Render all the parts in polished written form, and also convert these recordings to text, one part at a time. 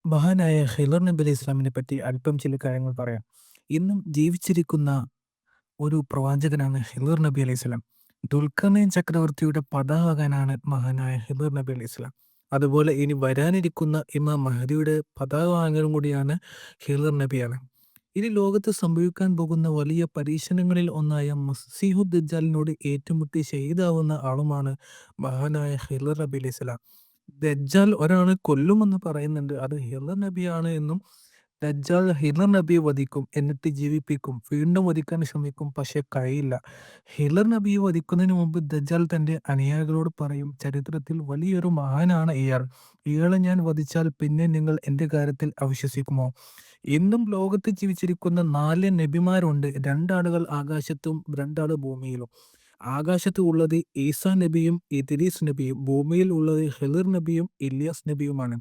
മഹാനായ ഹിളർ നബി അലൈഹി ഇസ്ലാമിനെ പറ്റി അല്പം ചില കാര്യങ്ങൾ പറയാം. ഇന്നും ജീവിച്ചിരിക്കുന്ന ഒരു പ്രവാചകനാണ് ഹിളർ നബി അലൈഹി സ്വലാം. ദുൽഖർനൈൻ ചക്രവർത്തിയുടെ പതാവാകാനാണ് മഹാനായ ഹിളർ നബി അലൈഹി സ്വലാം. അതുപോലെ ഇനി വരാനിരിക്കുന്ന ഇമാം മഹദിയുടെ പതാവാകാനും കൂടിയാണ് ഹിളർ നബിയാണ്. ഇനി ലോകത്ത് സംഭവിക്കാൻ പോകുന്ന വലിയ പരീക്ഷണങ്ങളിൽ ഒന്നായ മസീഹു ദജ്ജാലിനോട് ഏറ്റുമുട്ടി ഷഹീദാവുന്ന ആളുമാണ് മഹാനായ ഹിളർ നബി അലൈഹി സ്വലാം. ദജ്ജാൽ ഒരാളെ കൊല്ലുമെന്ന് പറയുന്നുണ്ട്. അത് ഹിളർ നബിയാണ് എന്നും ദജ്ജാൽ ഹിളർ നബിയെ വധിക്കും, എന്നിട്ട് ജീവിപ്പിക്കും, വീണ്ടും വധിക്കാൻ ശ്രമിക്കും, പക്ഷെ കഴിയില്ല. ഹിളർ നബിയെ വധിക്കുന്നതിന് മുമ്പ് ദജ്ജാൽ തന്റെ അനുയായികളോട് പറയും, ചരിത്രത്തിൽ വലിയൊരു മഹാനാണ് ഇയാൾ. ഇയാളെ ഞാൻ വധിച്ചാൽ പിന്നെ നിങ്ങൾ എന്റെ കാര്യത്തിൽ അവിശ്വസിക്കുമോ? ഇന്നും ലോകത്ത് ജീവിച്ചിരിക്കുന്ന 4 നബിമാരുണ്ട്. 2 ആളുകൾ ആകാശത്തും 2 ആള് ഭൂമിയിലും. ആകാശത്ത് ഉള്ളത് ഈസാ നബിയും ഇദ്രീസ് നബിയും, ഭൂമിയിൽ ഉള്ളത് ഹിളർ നബിയും ഇല്യാസ് നബിയുമാണ്.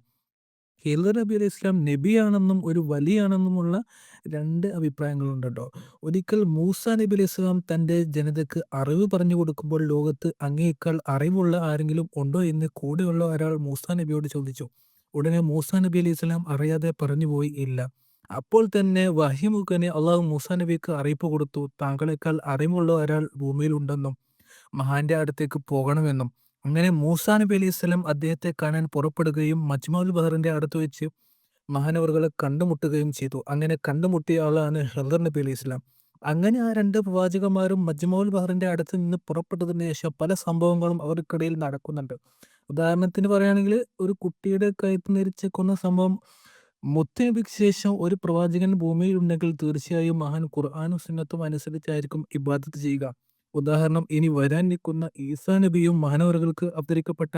ഹിളർ നബി അലൈഹി ഇസ്ലാം നബിയാണെന്നും ഒരു വലിയാണെന്നുമുള്ള 2 അഭിപ്രായങ്ങളുണ്ട് കേട്ടോ. ഒരിക്കൽ മൂസ നബി അലൈഹി ഇസ്ലാം തൻ്റെ ജനതയ്ക്ക് അറിവ് പറഞ്ഞു കൊടുക്കുമ്പോൾ ലോകത്ത് അങ്ങേക്കാൾ അറിവുള്ള ആരെങ്കിലും ഉണ്ടോ എന്ന് കൂടെയുള്ള ഒരാൾ മൂസ നബിയോട് ചോദിച്ചു. ഉടനെ മൂസ നബി അലൈഹി ഇസ്ലാം അറിയാതെ പറഞ്ഞുപോയി, ഇല്ല. അപ്പോൾ തന്നെ വഹി മുഖേന അള്ളാഹു മൂസ നബിക്ക് അറിയിപ്പ് കൊടുത്തു, താങ്കളെക്കാൾ അറിവുള്ള ഒരാൾ ഭൂമിയിലുണ്ടെന്നും മഹാന്റെ അടുത്തേക്ക് പോകണമെന്നും. അങ്ങനെ മൂസാ നബി അലൈഹി സ്വലം അദ്ദേഹത്തെ കാണാൻ പുറപ്പെടുകയും മജ്മഉൽ ബഹറിന്റെ അടുത്ത് വെച്ച് മഹാനവറുകളെ കണ്ടുമുട്ടുകയും ചെയ്തു. അങ്ങനെ കണ്ടുമുട്ടിയ ആളാണ് ഹിളർ നബി അലൈഹി സ്വലാം. അങ്ങനെ ആ 2 പ്രവാചകന്മാരും മജ്മഉൽ ബഹറിന്റെ അടുത്ത് നിന്ന് പുറപ്പെട്ടതിന് ശേഷം പല സംഭവങ്ങളും അവർക്കിടയിൽ നടക്കുന്നുണ്ട്. ഉദാഹരണത്തിന് പറയുകയാണെങ്കിൽ, ഒരു കുട്ടിയുടെ കഴുത്ത് ഞെരിച്ച് കൊന്ന സംഭവം. മുത്തുനബിക്ക് ശേഷം ഒരു പ്രവാചകൻ ഭൂമിയിൽ ഉണ്ടെങ്കിൽ തീർച്ചയായും മഹാൻ ഖുർആനും സുന്നത്തും അനുസരിച്ചായിരിക്കും ഇബാദത്ത് ചെയ്യുക. ഉദാഹരണം, ഇനി വരാനിരിക്കുന്ന ഈസാ നബിയും മാനവറുകൾക്ക് അവതരിക്കപ്പെട്ട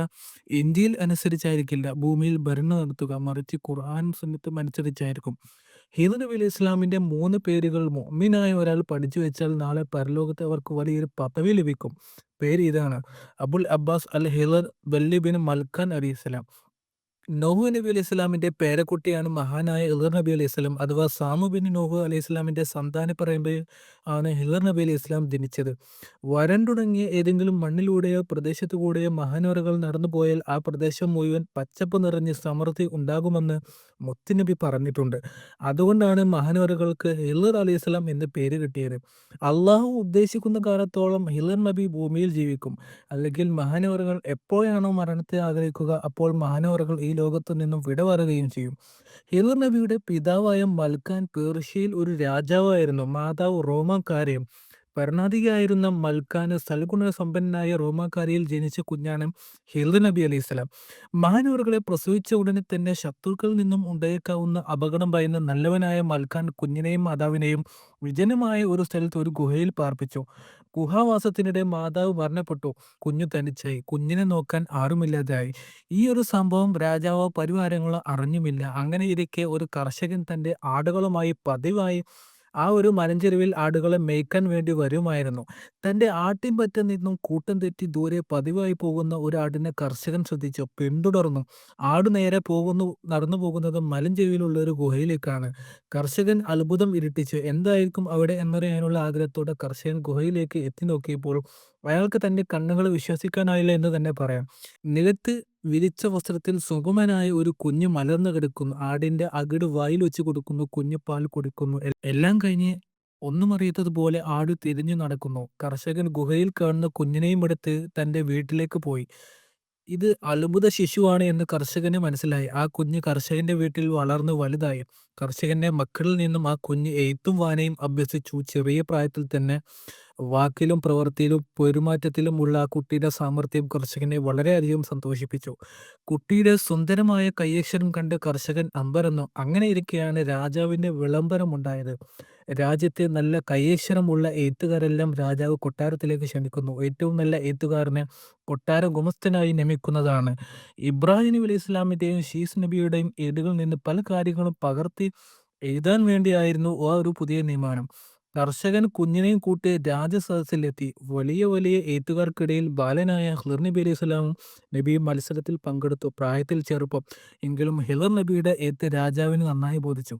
ഇന്ത്യയിൽ അനുസരിച്ചായിരിക്കില്ല ഭൂമിയിൽ ഭരണം നടത്തുക, മറിച്ച് ഖുർആനും സുന്നത്തും അനുസരിച്ചായിരിക്കും. ഹിദർ നബി അലൈഹി ഇസ്ലാമിന്റെ 3 പേരുകൾ മുഅ്മിനായ ഒരാൾ പഠിച്ചു വെച്ചാൽ നാളെ പരലോകത്ത് അവർക്ക് വലിയൊരു പദവി ലഭിക്കും. പേര് ഇതാണ്: അബുൽ അബ്ബാസ് അൽ ഹിളർ ബല്ലി ബിൻ മൽക്കാൻ അലൈഹിസ്സലാം. നോഹു നബി അലൈഹി സ്വലാമിന്റെ പേരക്കുട്ടിയാണ് മഹാനായ ഹിളർ നബി അലൈഹി സ്വലാം, അഥവാ സാമു ബിൻ നോഹു അലൈഹി സ്വലാമിന്റെ സന്താന പരമ്പരയിൽ ആണ് ഹിളർ നബി അലൈഹി സ്വലാം ജനിച്ചത്. വരണ്ടുണങ്ങിയ ഏതെങ്കിലും മണ്ണിലൂടെയോ പ്രദേശത്തു കൂടെയോ മഹാനവറുകൾ നടന്നു പോയാൽ ആ പ്രദേശം മുഴുവൻ പച്ചപ്പ് നിറഞ്ഞ് സമൃദ്ധി ഉണ്ടാകുമെന്ന് മുത്തുനബി പറഞ്ഞിട്ടുണ്ട്. അതുകൊണ്ടാണ് മഹാനവറുകൾക്ക് ഹിളർ അലൈഹി സ്വലാം എന്ന് പേര് കിട്ടിയത്. അള്ളാഹു ഉദ്ദേശിക്കുന്ന കാലത്തോളം ഹിളർ നബി ഭൂമിയിൽ ജീവിക്കും. അല്ലെങ്കിൽ മഹാനവറുകൾ എപ്പോഴാണോ മരണത്തെ ആഗ്രഹിക്കുക അപ്പോൾ മഹാനവറുകൾ ഈ ലോകത്തു നിന്നും വിട പറയുകയും ചെയ്യും. ഹിളർ നബിയുടെ പിതാവായ മൽക്കാൻ പേർഷ്യയിൽ ഒരു രാജാവായിരുന്നു. മാതാവ് റോമാക്കാരെയും. ഭരണാധികാരിയായിരുന്ന മൽക്കാന് സൽഗുണ സമ്പന്നനായ റോമാക്കാരിയിൽ ജനിച്ച കുഞ്ഞാണ് ഹിളർ നബി അലൈഹി സ്വലാം. മഹാനവറുകളെ പ്രസവിച്ച ഉടനെ തന്നെ ശത്രുക്കളിൽ നിന്നും ഉണ്ടായേക്കാവുന്ന അപകടം ഭയന്ന നല്ലവനായ മൽക്കാൻ കുഞ്ഞിനെയും മാതാവിനെയും വിജനമായ ഒരു സ്ഥലത്ത് ഒരു ഗുഹയിൽ പാർപ്പിച്ചു. ഗുഹാവാസത്തിനിടെ മാതാവ് മരണപ്പെട്ടു. കുഞ്ഞു തനിച്ചായി. കുഞ്ഞിനെ നോക്കാൻ ആരുമില്ലാതായി. ഈ ഒരു സംഭവം രാജാവോ പരിവാരങ്ങളോ അറിഞ്ഞുമില്ല. അങ്ങനെ ഇരിക്കെ ഒരു കർഷകൻ തന്റെ ആടുകളുമായി പതിവായി ആ ഒരു മലഞ്ചെരുവിൽ ആടുകളെ മേയ്ക്കാൻ വേണ്ടി വരുമായിരുന്നു. തന്റെ ആട്ടിൻപറ്റ നിന്നും കൂട്ടം തെറ്റി ദൂരെ പതിവായി പോകുന്ന ഒരു ആടിനെ കർഷകൻ ശ്രദ്ധിച്ചു. പിന്തുടർന്നു. ആട് നേരെ നടന്നു പോകുന്നത് മലഞ്ചെരുവിലുള്ള ഒരു ഗുഹയിലേക്കാണ്. കർഷകൻ അത്ഭുതം ഇരട്ടിച്ചു. എന്തായിരിക്കും അവിടെ എന്നറിയാനുള്ള ആഗ്രഹത്തോടെ കർഷകൻ ഗുഹയിലേക്ക് എത്തി നോക്കിയപ്പോൾ അയാൾക്ക് തന്റെ കണ്ണുകൾ വിശ്വസിക്കാനായില്ല എന്ന് തന്നെ പറയാം. നിലത്ത് വിരിച്ച വസ്ത്രത്തിൽ സുഗമനായ ഒരു കുഞ്ഞ് മലർന്നു കിടക്കുന്നു. ആടിന്റെ അകിട് വായിൽ വെച്ച് കൊടുക്കുന്നു. കുഞ്ഞ് പാൽ കുടിക്കുന്നു. എല്ലാം കഴിഞ്ഞ് ഒന്നും അറിയാത്തതുപോലെ ആട് തിരിഞ്ഞു നടക്കുന്നു. കർഷകൻ ഗുഹയിൽ കാണുന്ന കുഞ്ഞിനെയും എടുത്ത് തന്റെ വീട്ടിലേക്ക് പോയി. ഇത് അത്ഭുത ശിശുവാണ് എന്ന് കർഷകന് മനസ്സിലായി. ആ കുഞ്ഞ് കർഷകന്റെ വീട്ടിൽ വളർന്ന് വലുതായി. കർഷകന്റെ മക്കളിൽ നിന്നും ആ കുഞ്ഞ് എഴുത്തും വായനയും അഭ്യസിച്ചു. ചെറിയ പ്രായത്തിൽ തന്നെ വാക്കിലും പ്രവൃത്തിയിലും പെരുമാറ്റത്തിലുമുള്ള ആ കുട്ടിയുടെ സാമർഥ്യം കർഷകനെ വളരെയധികം സന്തോഷിപ്പിച്ചു. കുട്ടിയുടെ സുന്ദരമായ കൈയക്ഷരം കണ്ട് കർഷകൻ അമ്പരന്നു. അങ്ങനെ ഇരിക്കെയാണ് രാജാവിന്റെ വിളംബരമുണ്ടായത്. രാജ്യത്തെ നല്ല കൈയക്ഷരമുള്ള എഴുത്തുകാരെല്ലാം രാജാവ് കൊട്ടാരത്തിലേക്ക് ക്ഷണിക്കുന്നു. ഏറ്റവും നല്ല എഴുത്തുകാരനെ കൊട്ടാര ഗുമസ്തനായി നിയമിക്കുന്നതാണ്. ഇബ്രാഹിം നബി അലൈഹി ഇസ്ലാമിന്റെയും ശീസ് നബിയുടെയും ഏടുകളിൽ നിന്ന് പല കാര്യങ്ങളും പകർത്തി എഴുതാൻ വേണ്ടിയായിരുന്നു ആ ഒരു പുതിയ നിയമനം. കർഷകൻ കുഞ്ഞിനെയും കൂട്ടി രാജസദസ്സിലെത്തി. വലിയ വലിയ എഴുത്തുകാർക്കിടയിൽ ബാലനായ ഹിളർ നബി അലൈഹിസ്സലാമും നബിയും മത്സരത്തിൽ പങ്കെടുത്തു. പ്രായത്തിൽ ചെറുപ്പം. എങ്കിലും ഹിളർ നബിയുടെ എഴുത്ത് രാജാവിന് നന്നായി ബോധിച്ചു.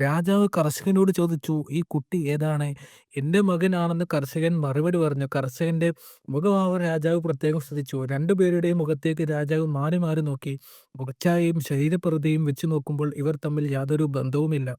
രാജാവ് കർഷകനോട് ചോദിച്ചു, "ഈ കുട്ടി ഏതാണ്?" "എൻ്റെ മകനാണെന്ന്" കർഷകൻ മറുപടി പറഞ്ഞു. കർഷകന്റെ മുഖഭാവം രാജാവ് പ്രത്യേകം ശ്രദ്ധിച്ചു. രണ്ടുപേരുടെയും മുഖത്തേക്ക് രാജാവ് മാറി മാറി നോക്കി. മുഖച്ഛായയും ശരീരപ്രകൃതിയും വെച്ച് നോക്കുമ്പോൾ ഇവർ തമ്മിൽ യാതൊരു ബന്ധവുമില്ല.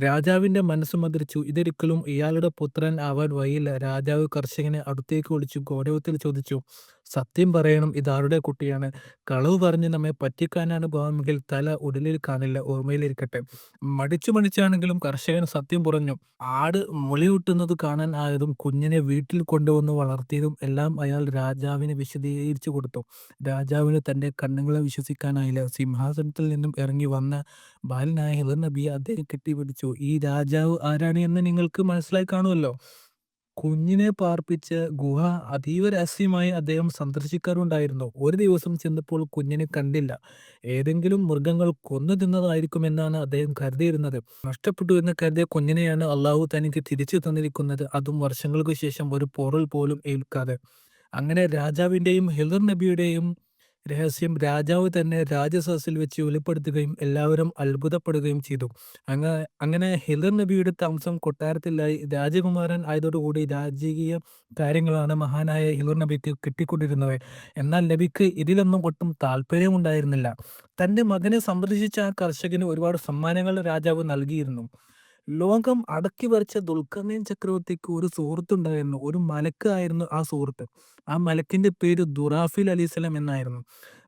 രാജാവിന്റെ മനസ്സ് മന്ത്രിച്ചു. ഇതൊരിക്കലും ഇയാളുടെ പുത്രൻ ആവാൻ വഴിയില്ല. രാജാവ് കർഷകനെ അടുത്തേക്ക് വിളിച്ചു ഗൗരവത്തിൽ ചോദിച്ചു, "സത്യം പറയണം, ഇതാരുടെ കുട്ടിയാണ്? കളവ് പറഞ്ഞ് നമ്മെ പറ്റിക്കാനാണ് ഭാവമെങ്കിൽ തല ഉടലിൽ കാണില്ല, ഓർമ്മയിലിരിക്കട്ടെ." മടിച്ചു മടിച്ചാണെങ്കിലും കർഷകൻ സത്യം പറഞ്ഞു. ആട് മുലയൂട്ടുന്നത് കാണാൻ ആയതും കുഞ്ഞിനെ വീട്ടിൽ കൊണ്ടുവന്ന് വളർത്തിയതും എല്ലാം അയാൾ രാജാവിന് വിശദീകരിച്ചു കൊടുത്തു. രാജാവിന് തന്റെ കണ്ണുകളെ വിശ്വസിക്കാനായില്ല. സിംഹാസനത്തിൽ നിന്നും ഇറങ്ങി വന്ന ബാലനായ ഹിളർ നബിയെ അദ്ദേഹം കെട്ടിപ്പിടിച്ചു. "ഈ രാജാവ് ആരാണ് എന്ന് നിങ്ങൾക്ക് മനസ്സിലായി കാണുമല്ലോ." കുഞ്ഞിനെ പാർപ്പിച്ച ഗുഹ അതീവ രഹസ്യമായി അദ്ദേഹം സന്ദർശിക്കാറുണ്ടായിരുന്നു. ഒരു ദിവസം ചെന്നപ്പോൾ കുഞ്ഞിനെ കണ്ടില്ല. ഏതെങ്കിലും മൃഗങ്ങൾ കൊന്നു തിന്നതായിരിക്കുമെന്നാണ് അദ്ദേഹം കരുതിയിരുന്നത്. നഷ്ടപ്പെട്ടു എന്ന് കരുതിയ കുഞ്ഞിനെയാണ് അള്ളാഹു തനിക്ക് തിരിച്ചു തന്നിരിക്കുന്നത്, അതും വർഷങ്ങൾക്ക് ശേഷം ഒരു പോറൽ പോലും ഏൽക്കാതെ. അങ്ങനെ രാജാവിന്റെയും ഹിളർ നബിയുടെയും രഹസ്യം രാജാവ് തന്നെ രാജസദസ്സിൽ വെച്ച് വെളിപ്പെടുത്തുകയും എല്ലാവരും അത്ഭുതപ്പെടുകയും ചെയ്തു. അങ്ങനെ ഹിളർ നബിയുടെ താമസം കൊട്ടാരത്തിലായി. രാജകുമാരൻ ആയതോടുകൂടി രാജകീയ കാര്യങ്ങളാണ് മഹാനായ ഹിളർ നബിക്ക് കിട്ടിക്കൊണ്ടിരുന്നത്. എന്നാൽ നബിക്ക് ഇതിലൊന്നും ഒട്ടും താല്പര്യമുണ്ടായിരുന്നില്ല. തന്റെ മകനെ സന്ദർശിച്ച ആ കർഷകന് ഒരുപാട് സമ്മാനങ്ങൾ രാജാവ് നൽകിയിരുന്നു. ലോകം അടക്കി ഭരിച്ച ദുൽഖർനൈൻ ചക്രവർത്തിക്ക് ഒരു സുഹൃത്തുണ്ടായിരുന്നു. ഒരു മലക്ക് ആയിരുന്നു ആ സുഹൃത്ത്. ആ മലക്കിന്റെ പേര് ദുറാഫിൽ അലൈഹിസ്സലാം എന്നായിരുന്നു.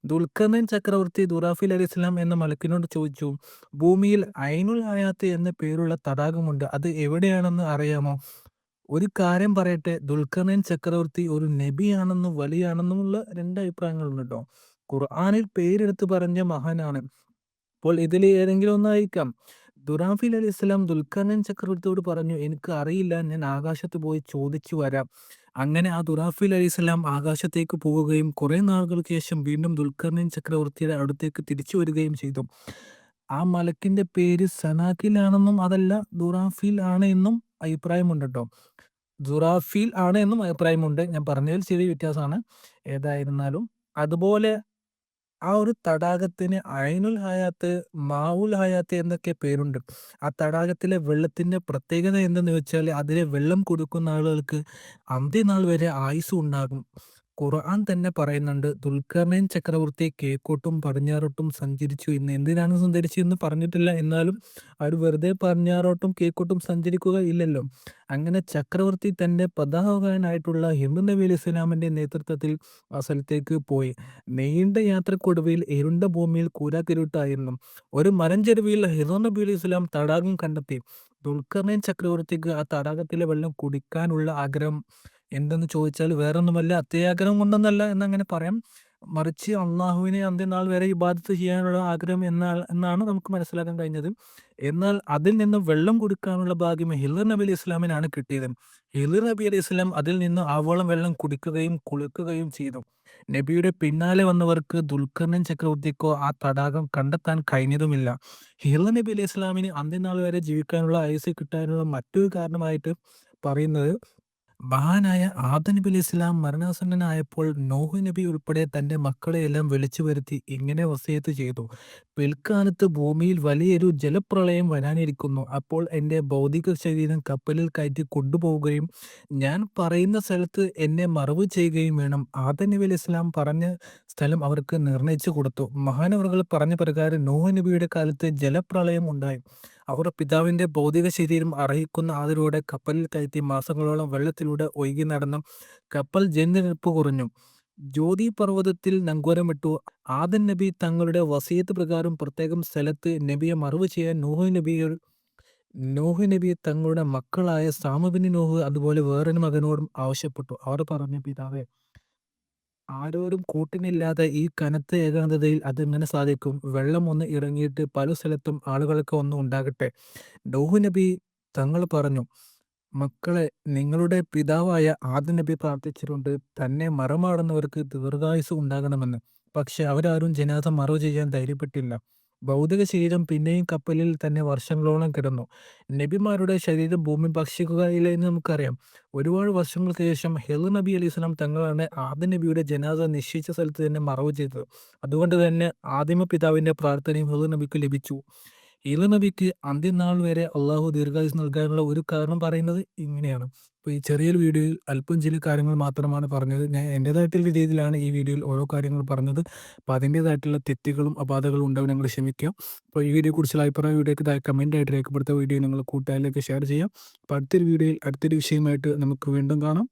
ദുൽഖർനൈൻ ചക്രവർത്തി ദുറാഫിൽ അലൈഹിസ്സലാം എന്ന മലക്കിനോട് ചോദിച്ചു, "ഭൂമിയിൽ ഐനുൽ ഹയാത്ത് എന്ന പേരുള്ള തടാകമുണ്ട്. അത് എവിടെയാണെന്ന് അറിയാമോ?" "ഒരു കാര്യം പറയട്ടെ, ദുൽഖർനൈൻ ചക്രവർത്തി ഒരു നബിയാണെന്നും വലിയാണെന്നുമുള്ള രണ്ട് അഭിപ്രായങ്ങളുണ്ട് ട്ടോ. ഖുർആനിൽ പേരെടുത്ത് പറഞ്ഞ മഹാനാണ്. അപ്പോൾ ഇതിൽ ഏതെങ്കിലും ഒന്നായിരിക്കാം." ദുറാഫിൽ അലൈഹിസ്സലാം ദുൽഖർനൈൻ ചക്രവർത്തിയോട് പറഞ്ഞു, "എനിക്ക് അറിയില്ല, ഞാൻ ആകാശത്ത് പോയി ചോദിച്ചു വരാം." അങ്ങനെ ആ ദുറാഫിൽ അലൈഹിസ്സലാം ആകാശത്തേക്ക് പോവുകയും കുറെ നാളുകൾക്ക് ശേഷം വീണ്ടും ദുൽഖർനൈൻ ചക്രവർത്തിയുടെ അടുത്തേക്ക് തിരിച്ചു വരികയും ചെയ്തു. ആ മലക്കിന്റെ പേര് സനാക്കിൽ ആണെന്നും അതല്ല ദുറാഫിൽ ആണ് എന്നും അഭിപ്രായമുണ്ട് ട്ടോ. ദുറാഫിൽ ആണ് എന്നും അഭിപ്രായമുണ്ട്. ഞാൻ പറഞ്ഞതിൽ ചെറിയ വ്യത്യാസമാണ്. ഏതായിരുന്നാലും അതുപോലെ ആ ഒരു തടാകത്തിന് ഐനുൽ ഹയാത്ത്, മാഉൽ ഹയാത്ത് എന്നൊക്കെ പേരുണ്ട്. ആ തടാകത്തിലെ വെള്ളത്തിന്റെ പ്രത്യേകത എന്തെന്ന് വെച്ചാൽ അതിലെ വെള്ളം കുടിക്കുന്ന ആളുകൾക്ക് അന്ത്യനാൾ വരെ ആയുസ്സ് ഉണ്ടാകും. ഖുർആൻ തന്നെ പറയുന്നുണ്ട്, ദുൽഖർനൈൻ ചക്രവർത്തി കിഴക്കോട്ടും പടിഞ്ഞാറോട്ടും സഞ്ചരിച്ചു എന്ന്. എന്തിനാണ് സഞ്ചരിച്ചതെന്ന് പറഞ്ഞിട്ടില്ല. എന്നാലും അവർ വെറുതെ പടിഞ്ഞാറോട്ടും കിഴക്കോട്ടും സഞ്ചരിക്കുക ഇല്ലല്ലോ. അങ്ങനെ ചക്രവർത്തി തന്റെ പതാകവാഹകനായിട്ടുള്ള ഹിന്ദു നബി അലൈഹി സ്വലാമിന്റെ നേതൃത്വത്തിൽ ആ സ്ഥലത്തേക്ക് പോയി. നീണ്ട യാത്രക്കൊടുവിൽ ഇരുണ്ട ഭൂമിയിൽ കൂരാക്കിരുട്ടായിരുന്നു. ഒരു മലഞ്ചെരുവിൽ ഹിളർ നബി അലൈഹി സ്വലാം തടാകം കണ്ടെത്തി. ദുൽഖർനൈൻ ചക്രവർത്തിക്ക് ആ തടാകത്തിലെ വെള്ളം കുടിക്കാനുള്ള ആഗ്രഹം എന്തെന്ന് ചോദിച്ചാൽ വേറൊന്നുമല്ല, അത്യാഗ്രഹം കൊണ്ടൊന്നല്ല എന്നങ്ങനെ പറയാം. മറിച്ച് അള്ളാഹുവിനെ അന്ത്യനാൾ വരെ ഇബാദത്ത് ചെയ്യാനുള്ള ആഗ്രഹം എന്നാണ് നമുക്ക് മനസ്സിലാക്കാൻ കഴിഞ്ഞത്. എന്നാൽ അതിൽ നിന്ന് വെള്ളം കുടിക്കാനുള്ള ഭാഗ്യം ഹിളർ നബി അലൈഹി ഇസ്ലാമിനാണ് കിട്ടിയത്. ഹിളർ നബി അലൈഹി ഇസ്ലാം അതിൽ നിന്ന് ആവോളം വെള്ളം കുടിക്കുകയും കുളിക്കുകയും ചെയ്തു. നബിയുടെ പിന്നാലെ വന്നവർക്ക് ദുൽഖർനൈൻ ചക്രവർത്തിക്കോ ആ തടാകം കണ്ടെത്താൻ കഴിഞ്ഞതുമില്ല. ഹിളർ നബി അലൈഹി ഇസ്ലാമിന് അന്ത്യനാൾ വരെ ജീവിക്കാനുള്ള ആയുസ്സ് കിട്ടാനുള്ള മറ്റൊരു കാരണമായിട്ട് പറയുന്നത്, മഹാനായ ആദം നബി അലൈഹിസ്സലാം മരണാസന്നനായപ്പോൾ നോഹ് നബി ഉൾപ്പെടെ തന്റെ മക്കളെയെല്ലാം വിളിച്ചു വരുത്തി ഇങ്ങനെ വസിയത്ത് ചെയ്തു, "പിൽക്കാലത്ത് ഭൂമിയിൽ വലിയൊരു ജലപ്രളയം വരാനിരിക്കുന്നു. അപ്പോൾ എൻ്റെ ഭൗതിക ശരീരം കപ്പലിൽ കയറ്റി കൊണ്ടുപോവുകയും ഞാൻ പറയുന്ന സ്ഥലത്ത് എന്നെ മറവ് ചെയ്യുകയും വേണം." ആദം നബി അലൈഹിസ്സലാം പറഞ്ഞ സ്ഥലം അവർക്ക് നിർണയിച്ചു കൊടുത്തു. മഹാനവറുകൾ പറഞ്ഞ പ്രകാരം നോഹ് നബിയുടെ കാലത്ത് ജലപ്രളയം ഉണ്ടായി. അവർ പിതാവിന്റെ ഭൗതിക ശരീരം അർഹിക്കുന്ന ആദരവോടെ കപ്പലിൽ കയറ്റി മാസങ്ങളോളം വെള്ളത്തിലൂടെ ഒഴുകി നടന്നു. കപ്പൽ ജലനിരപ്പ് കുറഞ്ഞു. ജ്യോതി പർവ്വതത്തിൽ നങ്കൂരമിട്ടു. ആദം നബി തങ്ങളുടെ വസിയത്ത് പ്രകാരം പ്രത്യേകം സ്ഥലത്ത് നബിയെ മറവ് ചെയ്യാൻ നോഹ് നബി തങ്ങളുടെ മക്കളായ സാമ ബിൻ നോഹ് അതുപോലെ വേറൊരു മകനോടും ആവശ്യപ്പെട്ടു. അവർ പറഞ്ഞു, "പിതാവേ, ആരോരും കൂട്ടിനില്ലാതെ ഈ കനത്ത ഏകാന്തതയിൽ അതെങ്ങനെ സാധിക്കും? വെള്ളം ഒന്ന് ഇറങ്ങിയിട്ട് പല സ്ഥലത്തും ആളുകൾക്ക് ഒന്നും ഉണ്ടാകട്ടെ." നോഹ് നബി തങ്ങൾ പറഞ്ഞു, "മക്കളെ, നിങ്ങളുടെ പിതാവായ ആദം നബി പ്രാർത്ഥിച്ചിട്ടുണ്ട് തന്നെ മറമാടുന്നവർക്ക് ദീർഘായുസ്സ് ഉണ്ടാകണമെന്ന്. പക്ഷെ അവരാരും ജനാസ മറവ് ചെയ്യാൻ ധൈര്യപ്പെട്ടില്ല. ഭൗതിക ശരീരം പിന്നെയും കപ്പലിൽ തന്നെ വർഷങ്ങളോളം കിടന്നു. നബിമാരുടെ ശരീരം ഭൂമി ഭക്ഷിക്കുകയില്ല എന്ന് നമുക്കറിയാം. ഒരുപാട് വർഷങ്ങൾക്ക് ശേഷം ഹിളർ നബി അലൈഹിസ്സലാം തങ്ങളാണ് ആദം നബിയുടെ ജനാസ നിശ്ചയിച്ച സ്ഥലത്ത് തന്നെ മറവ് ചെയ്തത്. അതുകൊണ്ട് തന്നെ ആദിമ പിതാവിന്റെ പ്രാർത്ഥനയും ഹിളർ നബിക്ക് ലഭിച്ചു. ഹിളർ നബിക്ക് അന്ത്യനാൾ വരെ അള്ളാഹു ദീർഘായുസ്സ് നൽകാനുള്ള ഒരു കാരണം പറയുന്നത് ഇങ്ങനെയാണ്. അപ്പോൾ ഈ ചെറിയൊരു വീഡിയോയിൽ അല്പം ചില കാര്യങ്ങൾ മാത്രമാണ് പറഞ്ഞത്. ഞാൻ എൻ്റേതായിട്ടുള്ള രീതിയിലാണ് ഈ വീഡിയോയിൽ ഓരോ കാര്യങ്ങൾ പറഞ്ഞത്. അപ്പോൾ അതിൻ്റേതായിട്ടുള്ള തെറ്റുകളും അപാധകളും ഉണ്ടാവും, നിങ്ങൾ ക്ഷമിക്കുക. അപ്പോൾ ഈ വീഡിയോയെക്കുറിച്ചുള്ള അഭിപ്രായം വീഡിയോയ്ക്ക് താഴെ കമൻറ്റായിട്ട് രേഖപ്പെടുത്തുക. വീഡിയോ നിങ്ങൾ കൂട്ടുകാരിലേക്ക് ഷെയർ ചെയ്യാം. അപ്പോൾ അടുത്തൊരു വീഡിയോയിൽ അടുത്തൊരു വിഷയമായിട്ട് നമുക്ക് വീണ്ടും കാണാം.